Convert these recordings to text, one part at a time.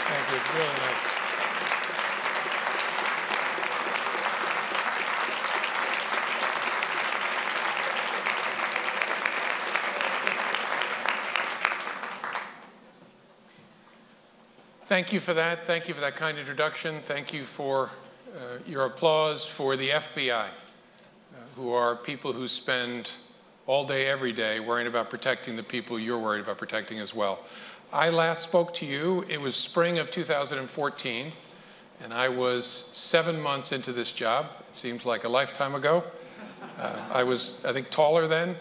Thank you. It's really nice. Thank you for that. Thank you for that kind introduction. Thank you for your applause for the FBI, who are people who spend all day, every day, worrying about protecting the people you're worried about protecting as well. I last spoke to you, it was spring of 2014, and I was 7 months into this job. It seems like a lifetime ago. I was, I think, taller then.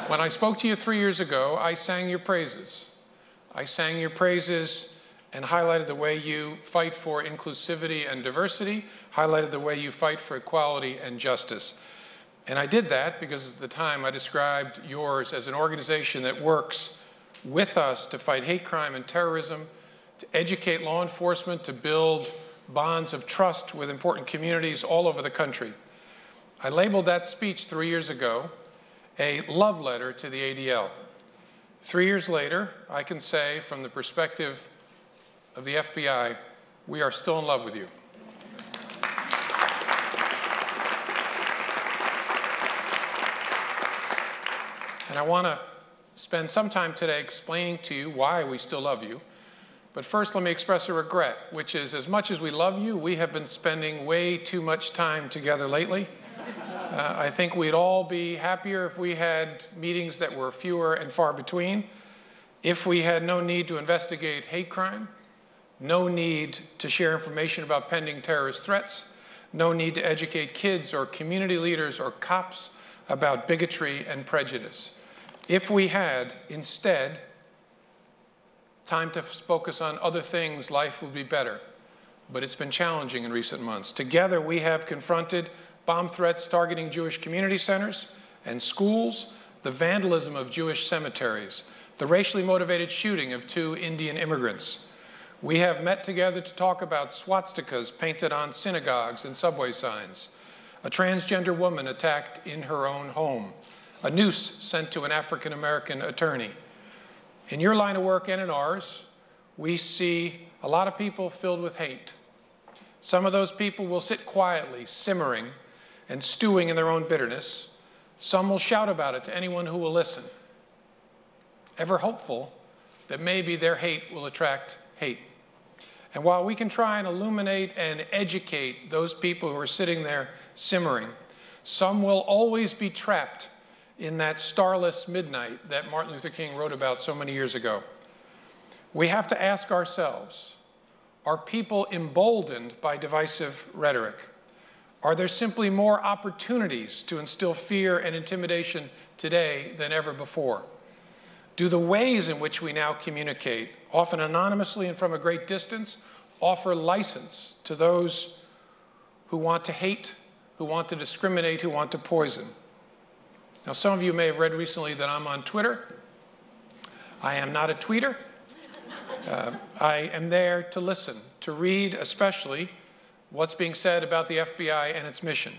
When I spoke to you 3 years ago, I sang your praises. I sang your praises and highlighted the way you fight for inclusivity and diversity, highlighted the way you fight for equality and justice. And I did that because at the time I described yours as an organization that works with us to fight hate crime and terrorism, to educate law enforcement, to build bonds of trust with important communities all over the country. I labeled that speech 3 years ago a love letter to the ADL. 3 years later, I can say from the perspective of the FBI, we are still in love with you. And I want to spend some time today explaining to you why we still love you. But first, let me express a regret, which is as much as we love you, we have been spending way too much time together lately. I think we'd all be happier if we had meetings that were fewer and far between, if we had no need to investigate hate crime, no need to share information about pending terrorist threats, no need to educate kids or community leaders or cops about bigotry and prejudice. If we had, instead, time to focus on other things, life would be better. But it's been challenging in recent months. Together, we have confronted bomb threats targeting Jewish community centers and schools, the vandalism of Jewish cemeteries, the racially motivated shooting of 2 Indian immigrants. We have met together to talk about swastikas painted on synagogues and subway signs, a transgender woman attacked in her own home, a noose sent to an African-American attorney. In your line of work and in ours, we see a lot of people filled with hate. Some of those people will sit quietly, simmering and stewing in their own bitterness. Some will shout about it to anyone who will listen, ever hopeful that maybe their hate will attract hate. And while we can try and illuminate and educate those people who are sitting there simmering, some will always be trapped in that starless midnight that Martin Luther King wrote about so many years ago. We have to ask ourselves, are people emboldened by divisive rhetoric? Are there simply more opportunities to instill fear and intimidation today than ever before? Do the ways in which we now communicate, often anonymously and from a great distance, offer license to those who want to hate, who want to discriminate, who want to poison? Now, some of you may have read recently that I'm on Twitter. I am not a tweeter. I am there to listen, to read especially what's being said about the FBI and its mission.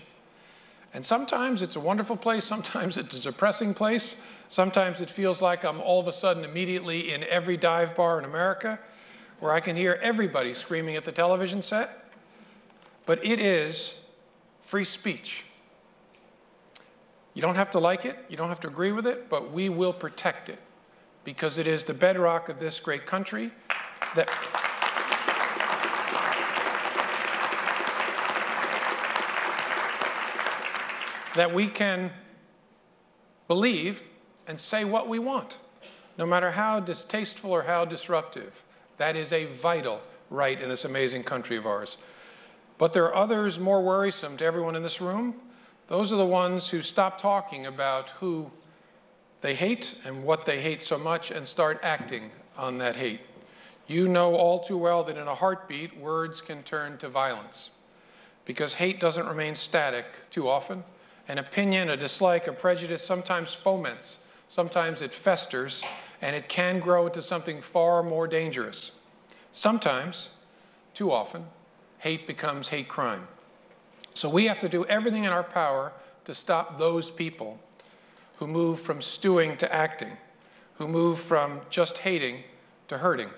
And sometimes it's a wonderful place, sometimes it's a depressing place, sometimes it feels like I'm all of a sudden immediately in every dive bar in America where I can hear everybody screaming at the television set. But it is free speech. You don't have to like it, you don't have to agree with it, but we will protect it because it is the bedrock of this great country that we can believe and say what we want, no matter how distasteful or how disruptive. That is a vital right in this amazing country of ours. But there are others more worrisome to everyone in this room. Those are the ones who stop talking about who they hate and what they hate so much and start acting on that hate. You know all too well that in a heartbeat, words can turn to violence because hate doesn't remain static too often. An opinion, a dislike, a prejudice sometimes foments, sometimes it festers, and it can grow into something far more dangerous. Sometimes, too often, hate becomes hate crime. So we have to do everything in our power to stop those people who move from stewing to acting, who move from just hating to hurting.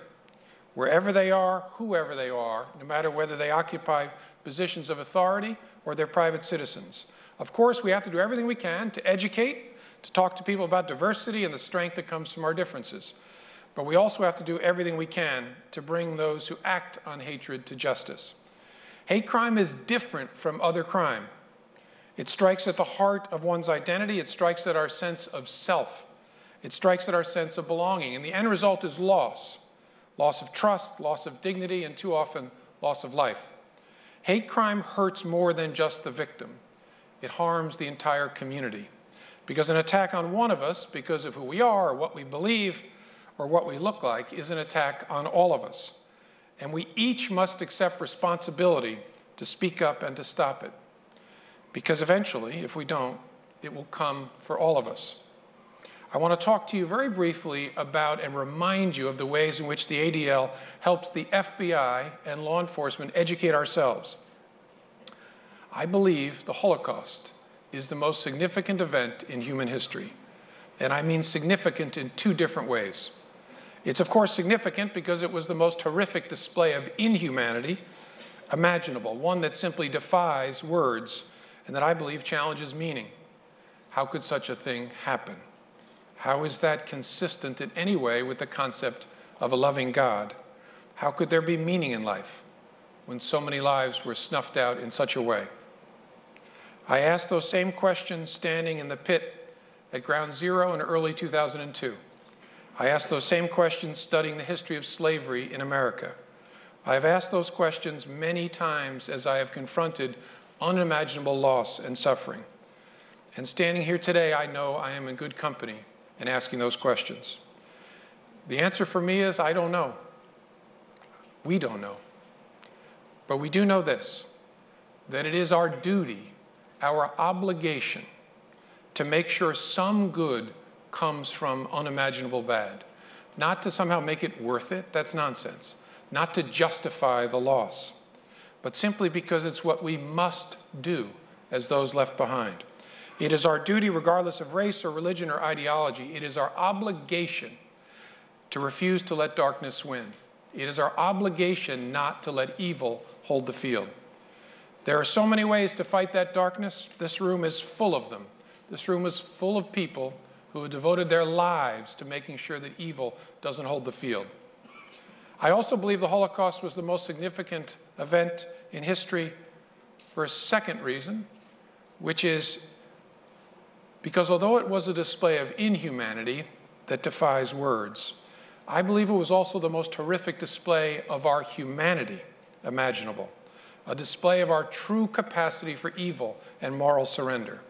wherever they are, whoever they are, no matter whether they occupy positions of authority or they're private citizens. Of course, we have to do everything we can to educate, to talk to people about diversity and the strength that comes from our differences. But we also have to do everything we can to bring those who act on hatred to justice. Hate crime is different from other crime. It strikes at the heart of one's identity. It strikes at our sense of self. It strikes at our sense of belonging. And the end result is loss. Loss of trust, loss of dignity, and too often, loss of life. Hate crime hurts more than just the victim. It harms the entire community. Because an attack on one of us, because of who we are, or what we believe, or what we look like, is an attack on all of us. And we each must accept responsibility to speak up and to stop it. Because eventually, if we don't, it will come for all of us. I want to talk to you very briefly about and remind you of the ways in which the ADL helps the FBI and law enforcement educate ourselves. I believe the Holocaust is the most significant event in human history. And I mean significant in two different ways. It's of course significant because it was the most horrific display of inhumanity imaginable, one that simply defies words and that I believe challenges meaning. How could such a thing happen? How is that consistent in any way with the concept of a loving God? How could there be meaning in life when so many lives were snuffed out in such a way? I asked those same questions standing in the pit at Ground Zero in early 2002. I asked those same questions studying the history of slavery in America. I have asked those questions many times as I have confronted unimaginable loss and suffering. And standing here today, I know I am in good company in asking those questions. The answer for me is, I don't know. We don't know. But we do know this, that it is our duty, our obligation, to make sure some good comes from unimaginable bad. Not to somehow make it worth it, that's nonsense. Not to justify the loss, but simply because it's what we must do as those left behind. It is our duty, regardless of race or religion or ideology. It is our obligation to refuse to let darkness win. It is our obligation not to let evil hold the field. There are so many ways to fight that darkness. This room is full of them. This room is full of people who have devoted their lives to making sure that evil doesn't hold the field. I also believe the Holocaust was the most significant event in history for a second reason, which is because although it was a display of inhumanity that defies words, I believe it was also the most horrific display of our humanity imaginable, a display of our true capacity for evil and moral surrender.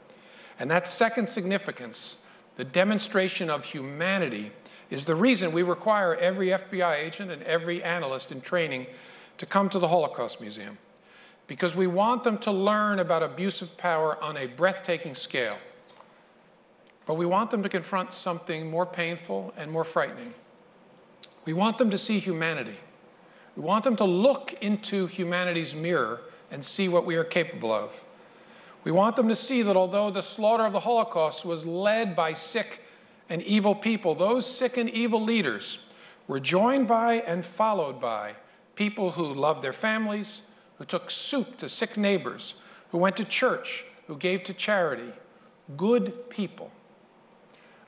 And that second significance, the demonstration of humanity, is the reason we require every FBI agent and every analyst in training to come to the Holocaust Museum. Because we want them to learn about abuse of power on a breathtaking scale. But we want them to confront something more painful and more frightening. We want them to see humanity. We want them to look into humanity's mirror and see what we are capable of. We want them to see that although the slaughter of the Holocaust was led by sick and evil people, those sick and evil leaders were joined by and followed by people who loved their families, who took soup to sick neighbors, who went to church, who gave to charity. Good people.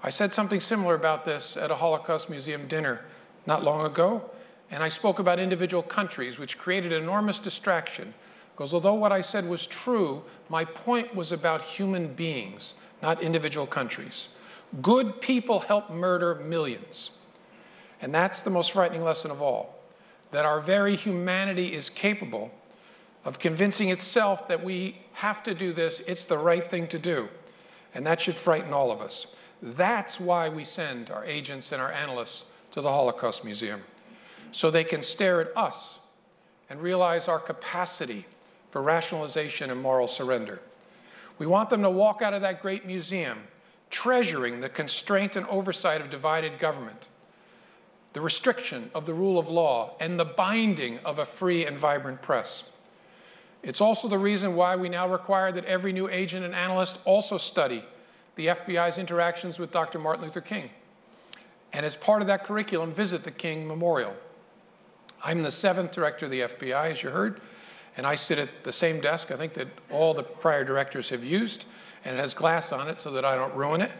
I said something similar about this at a Holocaust Museum dinner not long ago, and I spoke about individual countries, which created enormous distraction, because although what I said was true, my point was about human beings, not individual countries. Good people help murder millions. And that's the most frightening lesson of all, that our very humanity is capable of convincing itself that we have to do this, it's the right thing to do. And that should frighten all of us. That's why we send our agents and our analysts to the Holocaust Museum, so they can stare at us and realize our capacity for rationalization and moral surrender. We want them to walk out of that great museum treasuring the constraint and oversight of divided government, the restriction of the rule of law, and the binding of a free and vibrant press. It's also the reason why we now require that every new agent and analyst also study the FBI's interactions with Dr. Martin Luther King, and as part of that curriculum, visit the King Memorial. I'm the 7th director of the FBI, as you heard, and I sit at the same desk, I think, that all the prior directors have used, and it has glass on it so that I don't ruin it.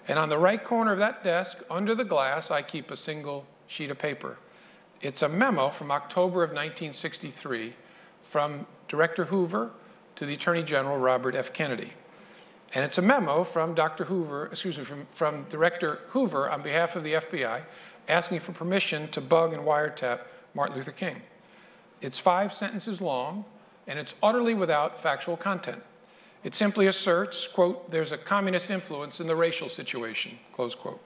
And on the right corner of that desk, under the glass, I keep a single sheet of paper. It's a memo from October of 1963 from Director Hoover to the Attorney General Robert F. Kennedy. And it's a memo from Director Hoover on behalf of the FBI asking for permission to bug and wiretap Martin Luther King. It's 5 sentences long, and it's utterly without factual content. It simply asserts, quote, there's a communist influence in the racial situation, close quote.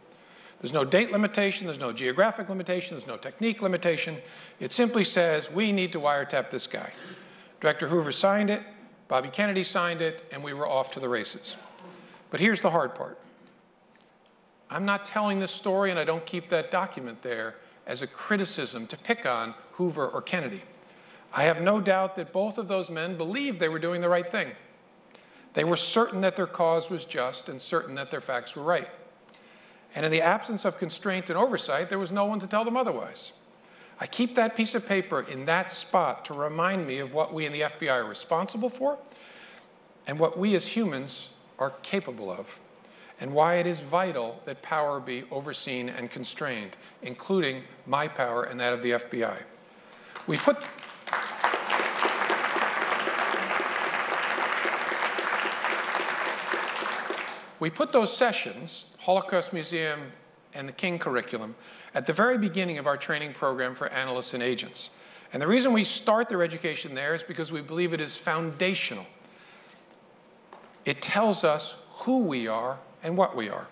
There's no date limitation, there's no geographic limitation, there's no technique limitation. It simply says, we need to wiretap this guy. Director Hoover signed it, Bobby Kennedy signed it, and we were off to the races. But here's the hard part. I'm not telling this story, and I don't keep that document there as a criticism to pick on Hoover or Kennedy. I have no doubt that both of those men believed they were doing the right thing. They were certain that their cause was just and certain that their facts were right. And in the absence of constraint and oversight, there was no one to tell them otherwise. I keep that piece of paper in that spot to remind me of what we in the FBI are responsible for and what we as humans are capable of, and why it is vital that power be overseen and constrained, including my power and that of the FBI. We put those sessions, Holocaust Museum and the King curriculum, at the very beginning of our training program for analysts and agents. And the reason we start their education there is because we believe it is foundational. It tells us who we are and what we are.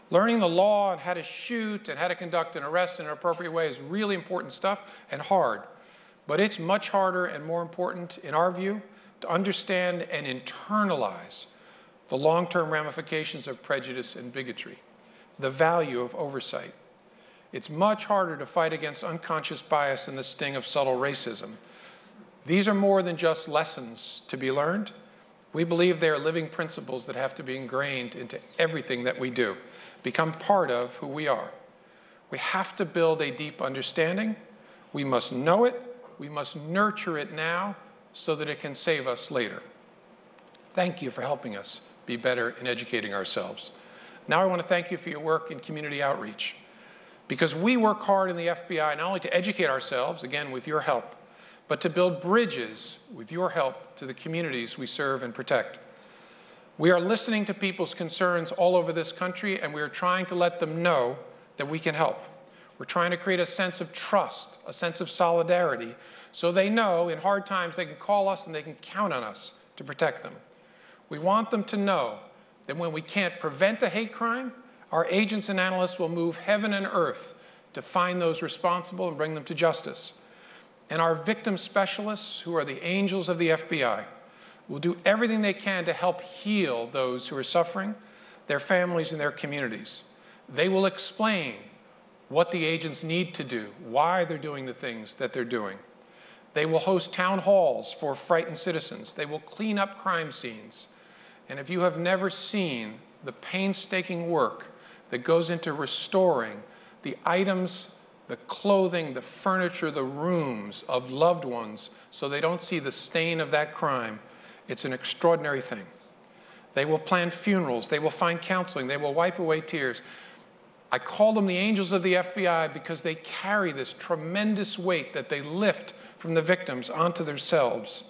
Learning the law and how to shoot and how to conduct an arrest in an appropriate way is really important stuff and hard. But it's much harder and more important, in our view, to understand and internalize the long-term ramifications of prejudice and bigotry, the value of oversight. It's much harder to fight against unconscious bias than the sting of subtle racism. These are more than just lessons to be learned. We believe they are living principles that have to be ingrained into everything that we do, become part of who we are. We have to build a deep understanding. We must know it. We must nurture it now so that it can save us later. Thank you for helping us be better in educating ourselves. Now I want to thank you for your work in community outreach, because we work hard in the FBI not only to educate ourselves, again with your help, but to build bridges with your help to the communities we serve and protect. We are listening to people's concerns all over this country, and we are trying to let them know that we can help. We're trying to create a sense of trust, a sense of solidarity, so they know in hard times they can call us and they can count on us to protect them. We want them to know that when we can't prevent a hate crime, our agents and analysts will move heaven and earth to find those responsible and bring them to justice. And our victim specialists, who are the angels of the FBI, will do everything they can to help heal those who are suffering, their families and their communities. They will explain what the agents need to do, why they're doing the things that they're doing. They will host town halls for frightened citizens. They will clean up crime scenes. And if you have never seen the painstaking work that goes into restoring the items, the clothing, the furniture, the rooms of loved ones so they don't see the stain of that crime, it's an extraordinary thing. They will plan funerals. They will find counseling. They will wipe away tears. I call them the angels of the FBI because they carry this tremendous weight that they lift from the victims onto themselves.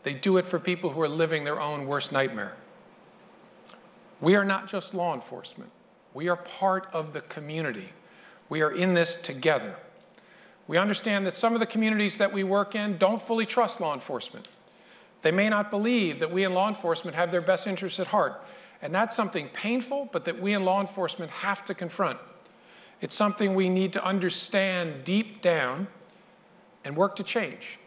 They do it for people who are living their own worst nightmare. We are not just law enforcement. We are part of the community. We are in this together. We understand that some of the communities that we work in don't fully trust law enforcement. They may not believe that we in law enforcement have their best interests at heart. And that's something painful, but that we in law enforcement have to confront. It's something we need to understand deep down and work to change.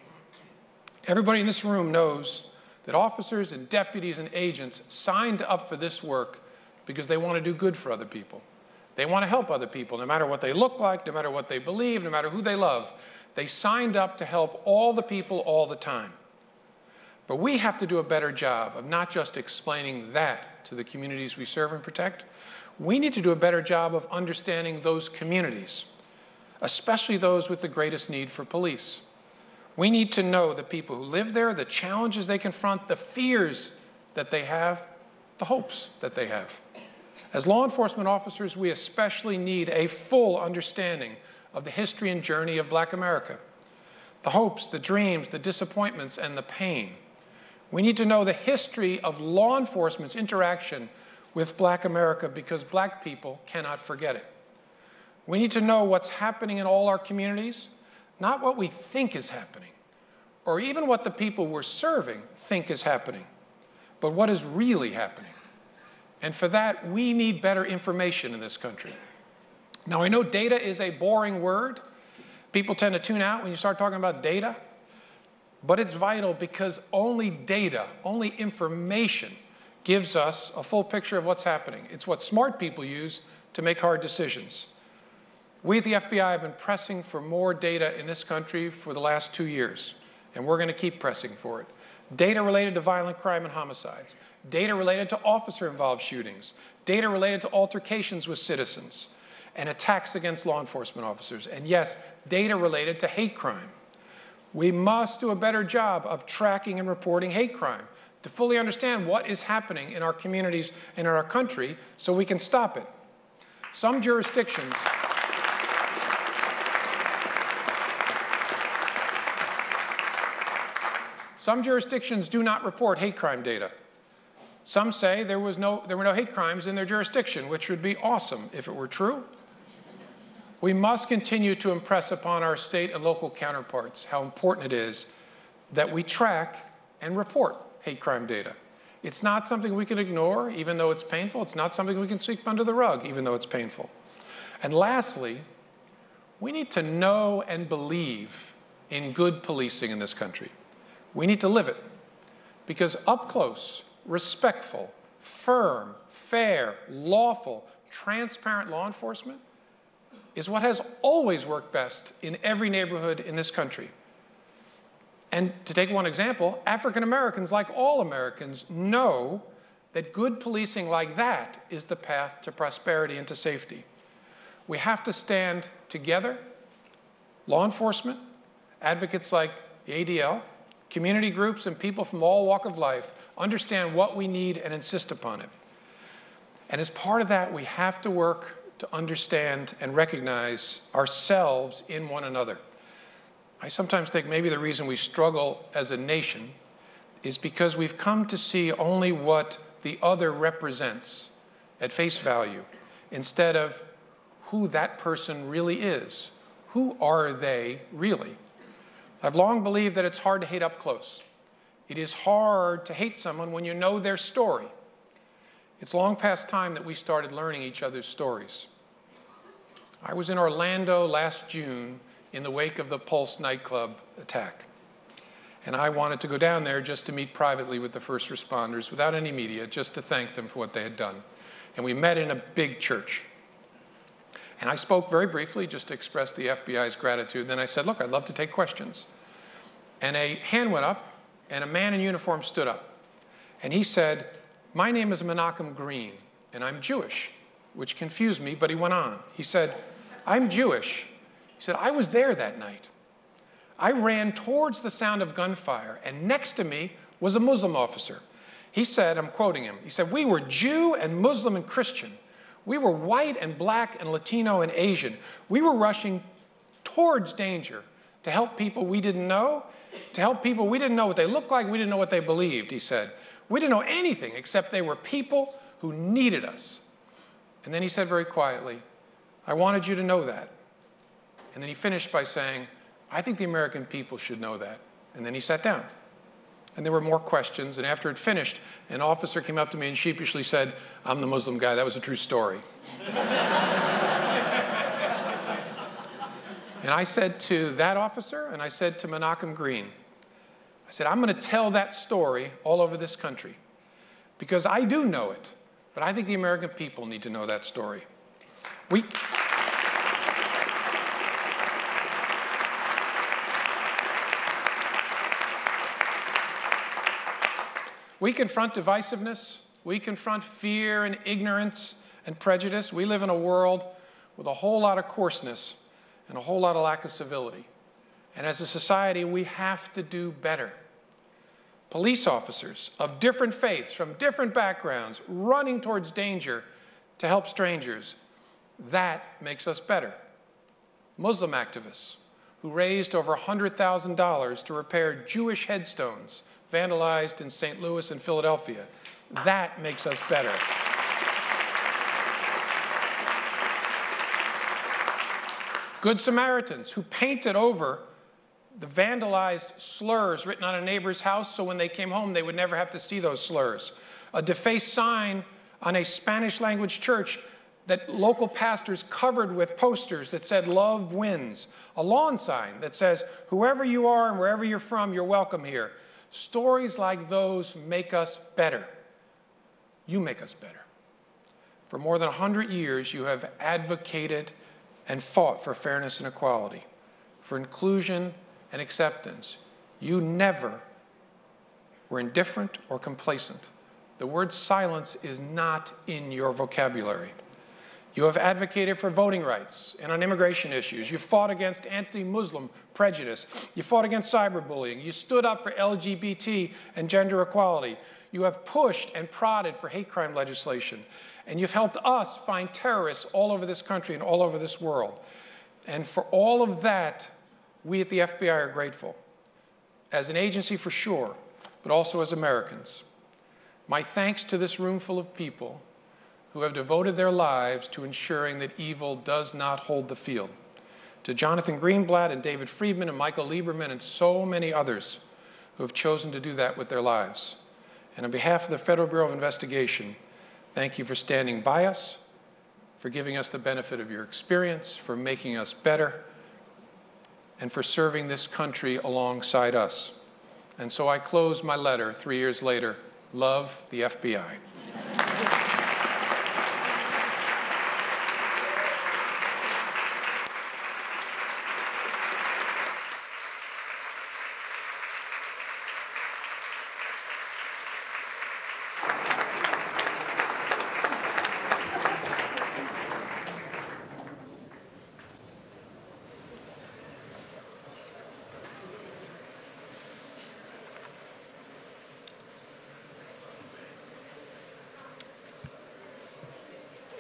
Everybody in this room knows that officers and deputies and agents signed up for this work because they want to do good for other people. They want to help other people, no matter what they look like, no matter what they believe, no matter who they love. They signed up to help all the people all the time. But we have to do a better job of not just explaining that to the communities we serve and protect. We need to do a better job of understanding those communities, especially those with the greatest need for police. We need to know the people who live there, the challenges they confront, the fears that they have, the hopes that they have. As law enforcement officers, we especially need a full understanding of the history and journey of Black America, the hopes, the dreams, the disappointments, and the pain. We need to know the history of law enforcement's interaction with Black America because Black people cannot forget it. We need to know what's happening in all our communities, not what we think is happening, or even what the people we're serving think is happening, but what is really happening. And for that, we need better information in this country. Now, I know data is a boring word. People tend to tune out when you start talking about data, but it's vital because only data, only information gives us a full picture of what's happening. It's what smart people use to make hard decisions. We at the FBI have been pressing for more data in this country for the last 2 years, and we're going to keep pressing for it. Data related to violent crime and homicides, data related to officer-involved shootings, data related to altercations with citizens, and attacks against law enforcement officers, and yes, data related to hate crime. We must do a better job of tracking and reporting hate crime to fully understand what is happening in our communities and in our country so we can stop it. Some jurisdictions do not report hate crime data. Some say there were no hate crimes in their jurisdiction, which would be awesome if it were true. We must continue to impress upon our state and local counterparts how important it is that we track and report hate crime data. It's not something we can ignore, even though it's painful. It's not something we can sweep under the rug, even though it's painful. And lastly, we need to know and believe in good policing in this country. We need to live it, because up close, respectful, firm, fair, lawful, transparent law enforcement is what has always worked best in every neighborhood in this country. And to take one example, African Americans, like all Americans, know that good policing like that is the path to prosperity and to safety. We have to stand together, law enforcement, advocates like the ADL, community groups, and people from all walks of life understand what we need and insist upon it. And as part of that, we have to work to understand and recognize ourselves in one another. I sometimes think maybe the reason we struggle as a nation is because we've come to see only what the other represents at face value, instead of who that person really is. Who are they really? I've long believed that it's hard to hate up close. It is hard to hate someone when you know their story. It's long past time that we started learning each other's stories. I was in Orlando last June in the wake of the Pulse nightclub attack. And I wanted to go down there just to meet privately with the first responders without any media, just to thank them for what they had done. And we met in a big church. And I spoke very briefly just to express the FBI's gratitude. Then I said, look, I'd love to take questions. And a hand went up, and a man in uniform stood up. And he said, my name is Menachem Green, and I'm Jewish, which confused me, but he went on. He said, I'm Jewish. He said, I was there that night. I ran towards the sound of gunfire, and next to me was a Muslim officer. He said, I'm quoting him, he said, we were Jew and Muslim and Christian. We were white and black and Latino and Asian. We were rushing towards danger to help people we didn't know, to help people we didn't know what they looked like, we didn't know what they believed, he said. We didn't know anything except they were people who needed us. And then he said very quietly, I wanted you to know that. And then he finished by saying, I think the American people should know that. And then he sat down. And there were more questions, and after it finished, an officer came up to me and sheepishly said, I'm the Muslim guy, that was a true story. And I said to that officer, and I said to Menachem Green, I said, I'm going to tell that story all over this country, because I do know it, but I think the American people need to know that story. We confront divisiveness, we confront fear and ignorance and prejudice. We live in a world with a whole lot of coarseness and a whole lot of lack of civility. And as a society, we have to do better. Police officers of different faiths, from different backgrounds, running towards danger to help strangers, that makes us better. Muslim activists who raised over $100,000 to repair Jewish headstones vandalized in St. Louis and Philadelphia, that makes us better. Good Samaritans who painted over the vandalized slurs written on a neighbor's house so when they came home they would never have to see those slurs. A defaced sign on a Spanish language church that local pastors covered with posters that said, "Love wins." A lawn sign that says, "Whoever you are and wherever you're from, you're welcome here." Stories like those make us better. You make us better. For more than 100 years, you have advocated and fought for fairness and equality, for inclusion and acceptance. You never were indifferent or complacent. The word silence is not in your vocabulary. You have advocated for voting rights and on immigration issues. You fought against anti-Muslim prejudice. You fought against cyberbullying. You stood up for LGBT and gender equality. You have pushed and prodded for hate crime legislation. And you've helped us find terrorists all over this country and all over this world. And for all of that, we at the FBI are grateful, as an agency for sure, but also as Americans. My thanks to this room full of people who have devoted their lives to ensuring that evil does not hold the field. To Jonathan Greenblatt and David Friedman and Michael Lieberman and so many others who have chosen to do that with their lives. And on behalf of the Federal Bureau of Investigation, thank you for standing by us, for giving us the benefit of your experience, for making us better, and for serving this country alongside us. And so I close my letter 3 years later, love the FBI.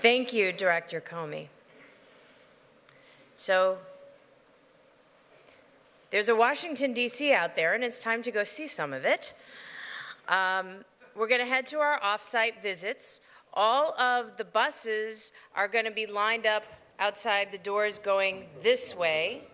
Thank you, Director Comey. So there's a Washington, D.C. out there, and it's time to go see some of it. We're going to head to our off-site visits. All of the buses are going to be lined up outside the doors going this way.